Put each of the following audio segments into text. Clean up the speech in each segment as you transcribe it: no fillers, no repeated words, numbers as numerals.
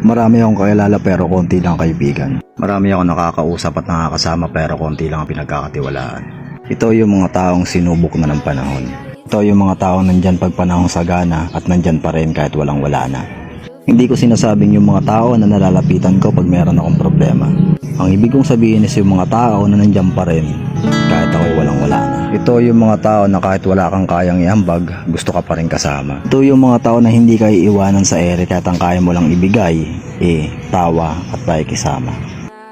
Marami akong kakilala pero konti lang kaibigan. Marami akong nakakausap at nakakasama pero konti lang ang pinagkakatiwalaan. Ito yung mga taong sinubok na ng panahon. Ito yung mga taong nandyan pag panahong sagana at nandyan pa rin kahit walang wala na. Hindi ko sinasabing yung mga tao na nalalapitan ko pag meron akong problema. Ang ibig kong sabihin is yung mga tao na nandyan pa rin kahit ako'y walang wala na. Ito yung mga tao na kahit wala kang kayang iambag, gusto ka pa rin kasama. Ito yung mga tao na hindi ka iiwanan sa ere kahit ang kaya mo lang ibigay, tawa at pakikisama.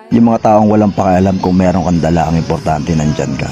Yung mga taong walang pakialam kung meron kang dala, ang importante nandyan ka.